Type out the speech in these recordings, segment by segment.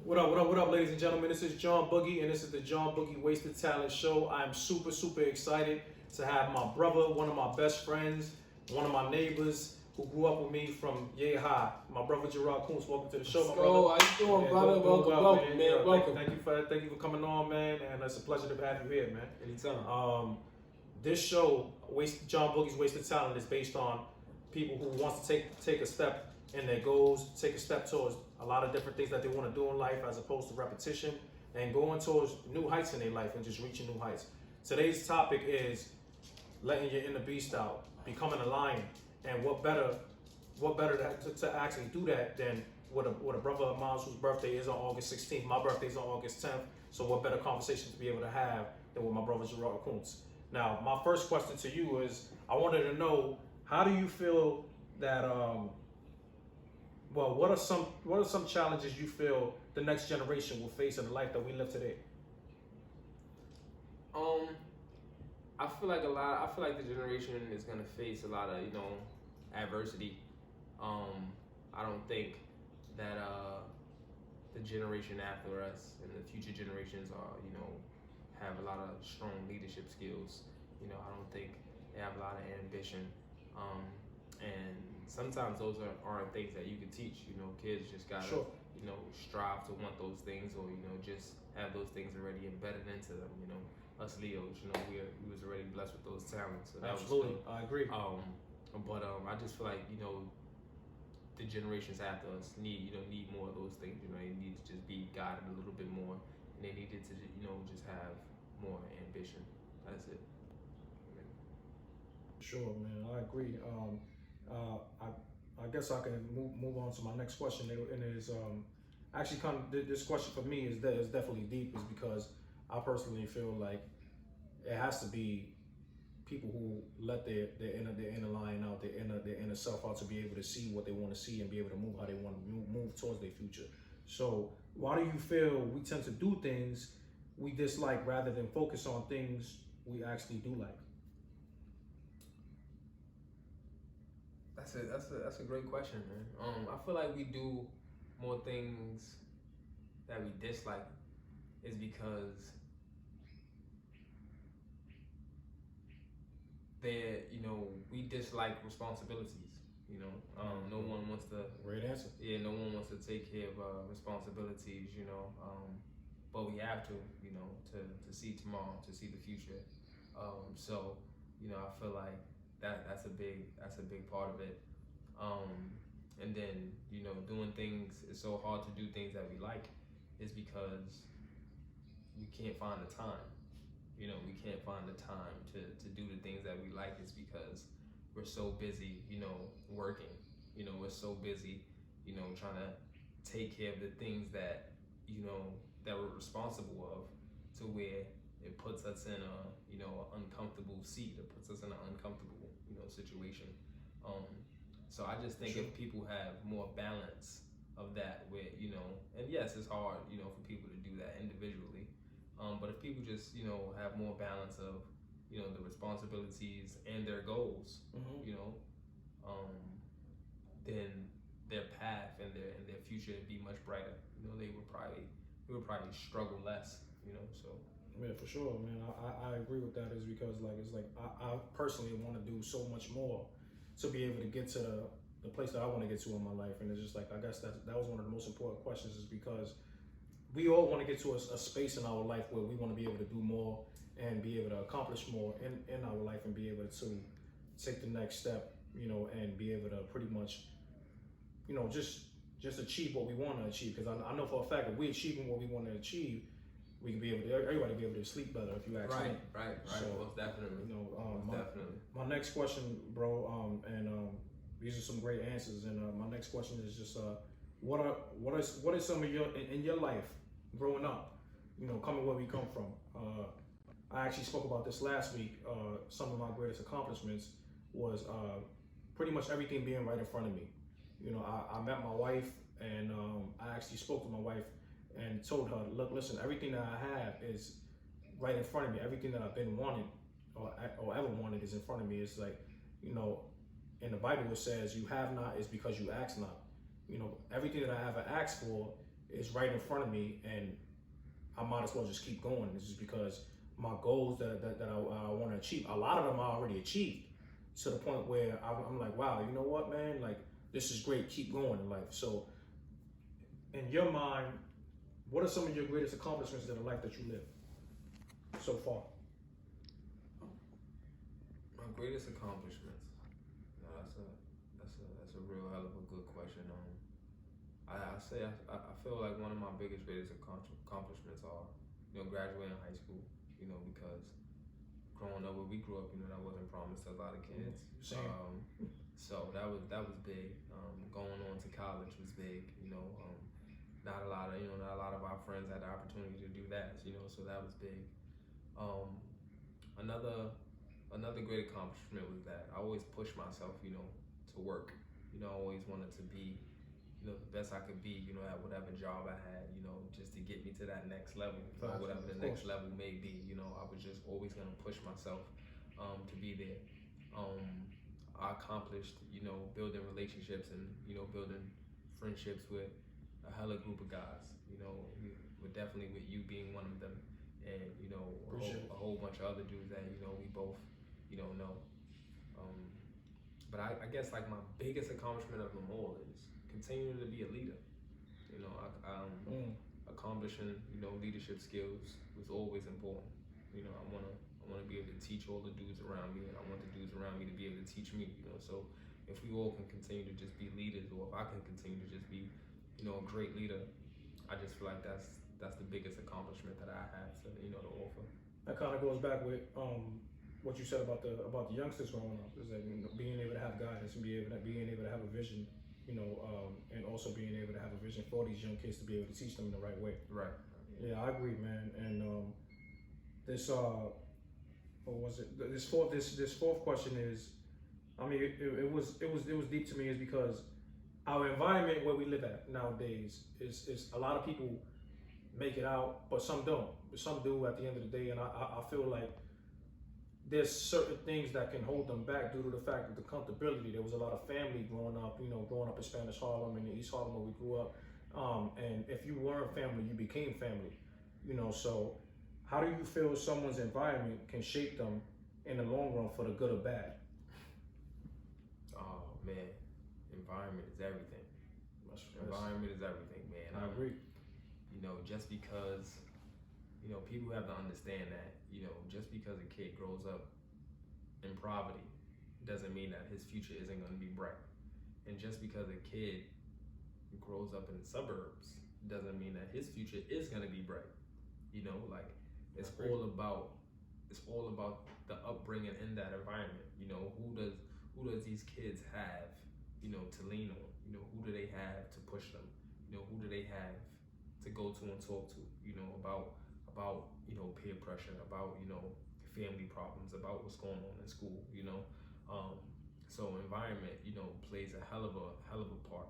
what up, ladies and gentlemen? This is John Boogie, and this is the John Boogie Wasted Talent Show. I'm super excited to have my brother, one of my best friends, one of my neighbors who grew up with me from Yay High. My brother Gerard Kuntz, welcome to the show, my brother. How you doing, brother? Welcome, man. Welcome. Thank you for coming on, man, and it's a pleasure to have you here, man. Anytime. This show, John Boogie's Wasted Talent, is based on people who wants to take a step in their goals, take a step towards a lot of different things that they want to do in life, as opposed to repetition, and going towards new heights in their life and just reaching new heights. Today's topic is letting your inner beast out, becoming a lion, and what better to actually do that than with a brother of mine whose birthday is on August 16th. My birthday is on August 10th, so what better conversation to be able to have than with my brother Gerard Kuntz. Now, my first question to you is, I wanted to know, how do you feel that what are some challenges you feel the next generation will face in the life that we live today? I feel like the generation is gonna face a lot of adversity. I don't think that the generation after us and the future generations are have a lot of strong leadership skills. I don't think they have a lot of ambition. And sometimes those aren't things that you can teach. Kids just gotta Sure. strive to want those things, or just have those things already embedded into them. Us Leos, we was already blessed with those talents. So that Absolutely, was good. I agree. But I just feel like the generations after us need more of those things. They need to just be guided a little bit more, and they needed to just have more ambition. That's it. Sure, man, I agree. I guess I can move on to my next question, and it is actually kind of this question for me is definitely deep, is because I personally feel like it has to be people who let their inner lion out, their inner self out, to be able to see what they want to see and be able to move how they want to move towards their future. So why do you feel we tend to do things we dislike rather than focus on things we actually do like? That's a great question, man. I feel like we do more things that we dislike is because we dislike responsibilities. No one wants to. Great answer. Yeah, no one wants to take care of responsibilities. But we have to. To see tomorrow, to see the future. So I feel like that's a big part of it. And then doing things, it's so hard to do things that we like is because we can't find the time. We can't find the time to do the things that we like is because we're so busy, working. We're so busy, trying to take care of the things that that we're responsible of, to where it puts us in an uncomfortable seat. It puts us in an uncomfortable situation. So I just think if people have more balance of that, where and yes, it's hard for people to do that individually, but if people just have more balance of the responsibilities and their goals, then their path and their future would be much brighter. They would probably struggle less. So. Yeah, for sure, man. I agree with that. Is because I personally want to do so much more to be able to get to the place that I want to get to in my life, and it's just I guess that was one of the most important questions, is because we all want to get to a space in our life where we want to be able to do more and be able to accomplish more in our life, and be able to take the next step, and be able to pretty much, just achieve what we want to achieve. Because I know for a fact that we achieving what we want to achieve, we can be able to, everybody be able to sleep better, if you ask me. Right. So, most definitely. Definitely. My next question, bro, and these are some great answers. And my next question is just, what are some of in your life growing up, coming where we come from? I actually spoke about this last week. Some of my greatest accomplishments was pretty much everything being right in front of me. I met my wife, and I actually spoke to my wife and told her, look, listen, everything that I have is right in front of me. Everything that I've been wanting or ever wanted is in front of me. It's like, in the Bible it says, you have not is because you ask not. Everything that I ever asked for is right in front of me, and I might as well just keep going. This is because my goals that I want to achieve, a lot of them I already achieved, to the point where I'm like, wow, you know what, man, like this is great. Keep going in life. So, in your mind, what are some of your greatest accomplishments in the life that you live so far? My greatest accomplishments. No, that's a real hell of a good question. I feel like one of my greatest accomplishments are, graduating high school. Because growing up where we grew up, that wasn't promised to a lot of kids. Same. So that was big. Going on to college was big. Not a lot of our friends had the opportunity to do that. So that was big. Another great accomplishment was that I always pushed myself, to work. I always wanted to be, the best I could be, at whatever job I had, just to get me to that next level, whatever the next level may be. I was just always gonna push myself to be there. I accomplished, building relationships and, building friendships with a hella group of guys. Definitely with you being one of them, and a whole bunch of other dudes that we both know. But I guess like my biggest accomplishment of them all is continuing to be a leader. Accomplishing leadership skills was always important. I wanna be able to teach all the dudes around me, and I want the dudes around me to be able to teach me. So if we all can continue to just be leaders, or if I can continue to just be a great leader, I just feel like that's the biggest accomplishment that I have to to offer. That kind of goes back with what you said about the youngsters growing up, is that being able to have guidance and being able to have a vision, and also being able to have a vision for these young kids to be able to teach them the right way. Right. Yeah, I agree, man. And this what was it? This fourth question is, I mean, it was deep to me, is because our environment where we live at nowadays is a lot of people make it out, but some don't. Some do at the end of the day, and I feel like there's certain things that can hold them back due to the fact of the comfortability. There was a lot of family growing up in Spanish Harlem and in East Harlem where we grew up. And if you weren't family, you became family. So how do you feel someone's environment can shape them in the long run for the good or bad? Oh man, environment is everything. Environment is everything, man. I agree. Just because people have to understand that, just because a kid grows up in poverty doesn't mean that his future isn't going to be bright. And just because a kid grows up in the suburbs doesn't mean that his future is going to be bright. Like it's all about the upbringing in that environment. Who does these kids have, to lean on? Who do they have to push them? Who do they have to go to and talk to? About peer pressure, about family problems, about what's going on in school. So environment plays a hell of a part.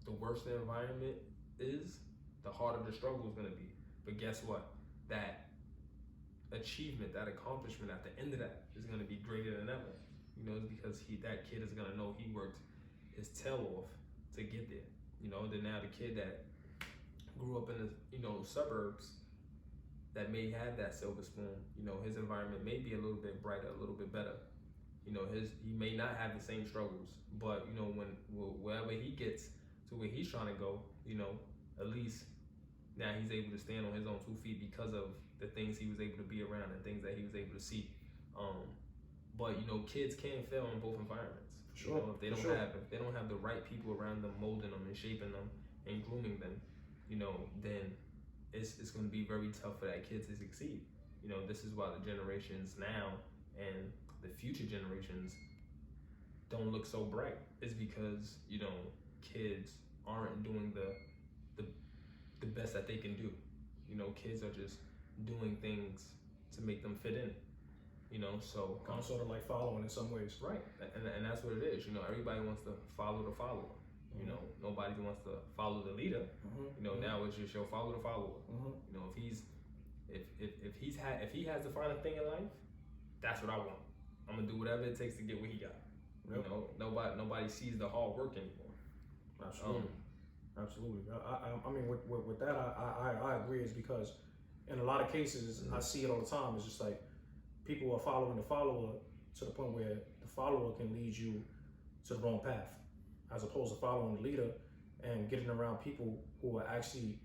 The worse the environment is, the harder the struggle is going to be. But guess what? That achievement, that accomplishment at the end of that is going to be greater than ever. It's because that kid is going to know he worked his tail off to get there. Then now the kid that grew up in the suburbs that may have that silver spoon, his environment may be a little bit brighter, a little bit better. He may not have the same struggles, but wherever he gets to where he's trying to go, at least now he's able to stand on his own 2 feet because of the things he was able to be around and things that he was able to see. But kids can fail in both environments. Sure. If they don't have the right people around them, molding them and shaping them and grooming them, then it's going to be very tough for that kid to succeed. This is why the generations now and the future generations don't look so bright. It's because kids aren't doing the best that they can do. Kids are just doing things to make them fit in. So kind of sort of like following in some ways. Right, and that's what it is. Everybody wants to follow the follower. Nobody wants to follow the leader. Now it's just follow the follower. If he has to find a thing in life, that's what I want. I'm gonna do whatever it takes to get what he got. Nobody sees the hard work anymore. Absolutely. Absolutely. I mean, with that, I agree. Is because in a lot of cases, I see it all the time. It's just like people are following the follower to the point where the follower can lead you to the wrong path, as opposed to following the leader and getting around people who are actually,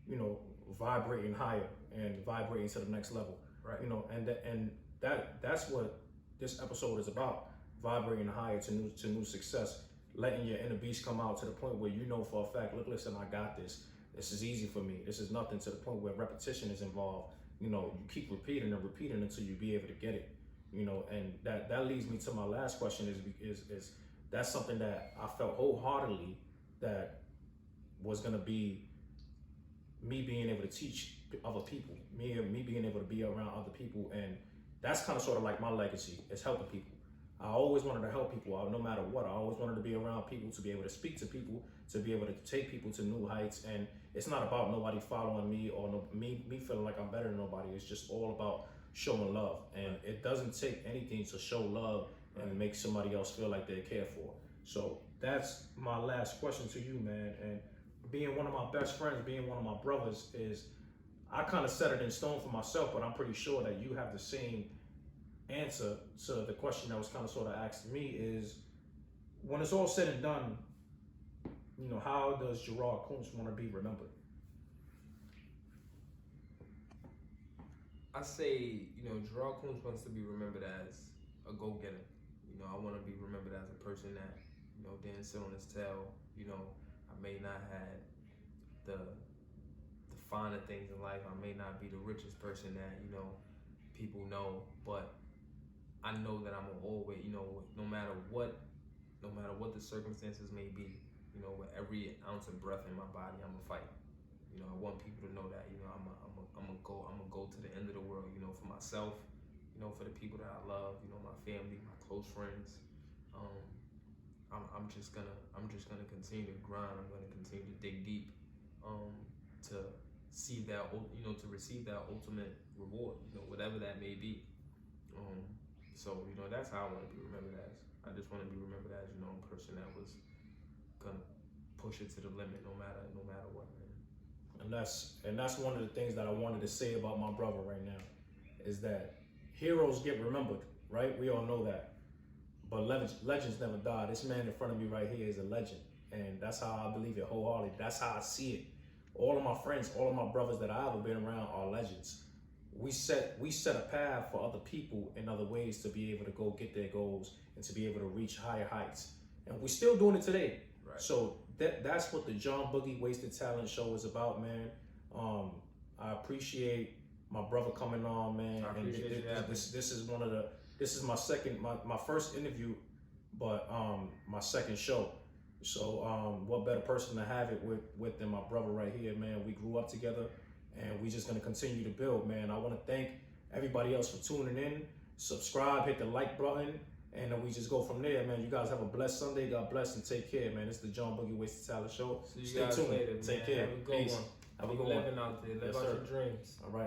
you know, vibrating higher and vibrating to the next level. Right. You know, and that's what this episode is about: vibrating higher to new success, letting your inner beast come out to the point where you know for a fact, look, listen, I got this. This is easy for me. This is nothing, to the point where repetition is involved. You know, you keep repeating and repeating until you be able to get it. You know, and that leads me to my last question is that's something that I felt wholeheartedly that was gonna be me being able to teach other people, me being able to be around other people, and that's kind of sort of like my legacy is helping people. I always wanted to help people, no matter what. I always wanted to be around people, to be able to speak to people, to be able to take people to new heights. And it's not about nobody following me or me feeling like I'm better than nobody. It's just all about showing love, and it doesn't take anything to show love and make somebody else feel like they're cared for. So that's my last question to you, man. And being one of my best friends, being one of my brothers, is I kind of set it in stone for myself, but I'm pretty sure that you have the same answer to the question that was kind of sort of asked me. Is when it's all said and done, you know, how does Gerard Kuntz want to be remembered? I say, you know, Gerard Kuntz wants to be remembered as a go-getter. You know, I want to be remembered as a person that, you know, didn't sit on his tail. You know, I may not have the finer things in life. I may not be the richest person that, you know, people know, but I know that I'm always, you know, no matter what the circumstances may be, you know, with every ounce of breath in my body, I'm gonna fight. You know, I want people to know that, you know, I'm gonna go to the end of the world, you know, for myself, you know, for the people that I love, you know, my family, my close friends. I'm just gonna continue to grind. I'm gonna continue to dig deep, to see that, you know, to receive that ultimate reward, you know, whatever that may be. So, you know, that's how I want to be remembered as. I just want to be remembered as, you know, a person that was gonna push it to the limit, no matter what, man. And that's one of the things that I wanted to say about my brother right now, is that heroes get remembered, right? We all know that. But legends never die. This man in front of me right here is a legend. And that's how I believe it wholeheartedly. That's how I see it. All of my friends, all of my brothers that I've ever been around are legends. We set a path for other people in other ways to be able to go get their goals and to be able to reach higher heights. And we're still doing it today. Right. So that's what the John Boogie Wasted Talent Show is about, man. I appreciate my brother coming on, man. I appreciate you having me. This is my first interview, but my second show. So what better person to have it with than my brother right here, man. We grew up together, and we just gonna continue to build, man. I wanna thank everybody else for tuning in. Subscribe, hit the like button, and then we just go from there, man. You guys have a blessed Sunday. God bless and take care, man. It's the John Boogie Wasted Talent Show. See you Stay guys tuned. later, Take man. care. Have a good Peace. one. Have a Keep good one. living out there. Live Yes, out sir. your dreams. All right.